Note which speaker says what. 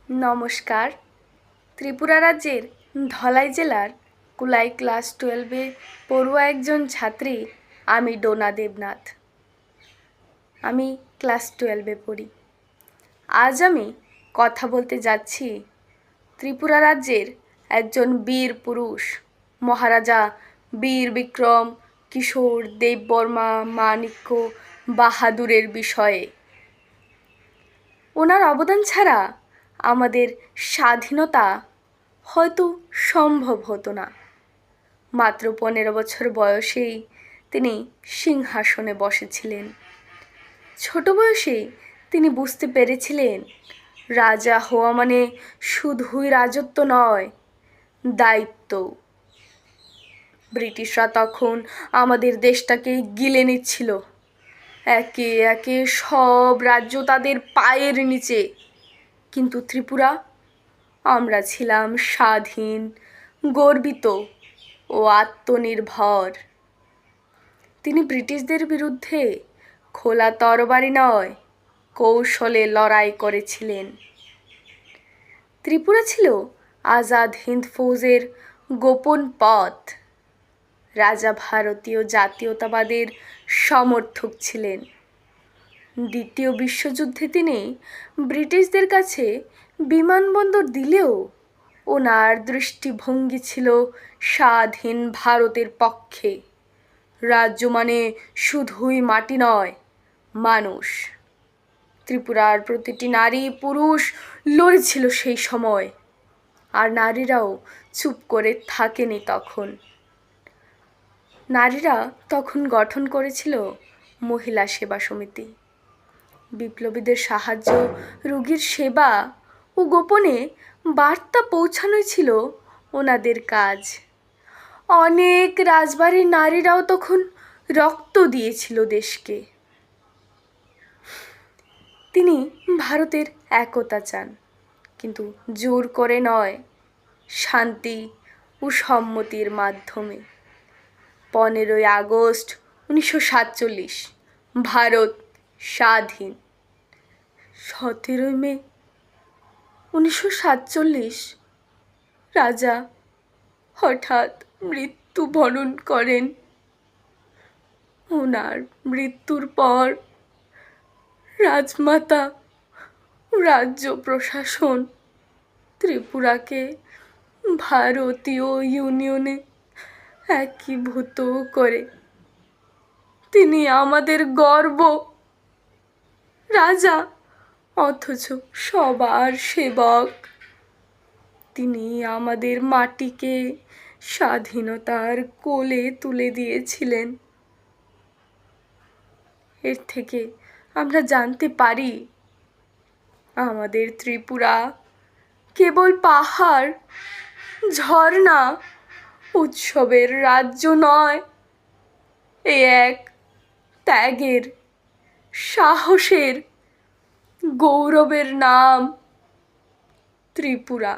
Speaker 1: নমস্কার। ত্রিপুরা রাজ্যের ধলাই জেলার কুলাই ক্লাস 12-এ পড়ুয়া একজন ছাত্রী আমি ডোনা দেবনাথ। আমি ক্লাস 12-এ পড়ি। আজ আমি কথা বলতে যাচ্ছি ত্রিপুরা রাজ্যের একজন বীর পুরুষ মহারাজা বীর বিক্রম কিশোর দেববর্মা মাণিক্য বাহাদুরের বিষয়ে। ওনার অবদান ছাড়া আমাদের স্বাধীনতা হয়তো সম্ভব হতো না। মাত্র 15 বছর বয়সেই তিনি সিংহাসনে বসেছিলেন। ছোট বয়সেই তিনি বুঝতে পেরেছিলেন রাজা হওয়া মানে শুধুই রাজত্ব নয়, দায়িত্ব। ব্রিটিশরা তখন আমাদের দেশটাকে গিলে নিচ্ছিল। একে একে সব রাজ্য তাদের পায়ের নিচে। কিন্তু ত্রিপুরা, আমরা ছিলাম স্বাধীন, গর্বিত ও আত্মনির্ভর। তিনি ব্রিটিশদের বিরুদ্ধে খোলা তরবারি নয়, কৌশলে লড়াই করেছিলেন। ত্রিপুরা ছিল আজাদ হিন্দ ফৌজের গোপন পথ। রাজা ভারতীয় জাতীয়তাবাদের সমর্থক ছিলেন। দ্বিতীয় বিশ্বযুদ্ধে তিনি ব্রিটিশদের কাছে বিমানবন্দর দিলেও ওনার দৃষ্টিভঙ্গি ছিল স্বাধীন ভারতের পক্ষে। রাজ্য মানে শুধুই মাটি নয়, মানুষ। ত্রিপুরার প্রতিটি নারী পুরুষ লড়েছিল সেই সময়, আর নারীরাও চুপ করে থাকেনি তখন। নারীরা তখন গঠন করেছিল মহিলা সেবা সমিতি। বিপ্লবীদের সাহায্য, রোগীর সেবা ও গোপনে বার্তা পৌঁছানোই ছিল ওনাদের কাজ। অনেক রাজবাড়ির নারীরাও তখন রক্ত দিয়েছিল দেশকে। তিনি ভারতের একতা চান, কিন্তু জোর করে নয়, শান্তি ও সম্মতির মাধ্যমে। 15ই আগস্ট 1947 ভারত স্বাধীন। 17ই মে 1947 রাজা হঠাৎ মৃত্যুবরণ করেন। ওনার মৃত্যুর পর রাজমাতা রাজ্য প্রশাসন ত্রিপুরাকে ভারতীয় ইউনিয়নে একীভূত করে। তিনি আমাদের গর্ব, রাজা অথচ সবার সেবক। তিনি আমাদের মাটিকে স্বাধীনতার কোলে তুলে দিয়েছিলেন। এর থেকে আমরা জানতে পারি আমাদের ত্রিপুরা কেবল পাহাড়, ঝর্ণা, উৎসবের রাজ্য নয়, এ এক ত্যাগের, সাহসের, গৌরবের নাম ত্রিপুরা।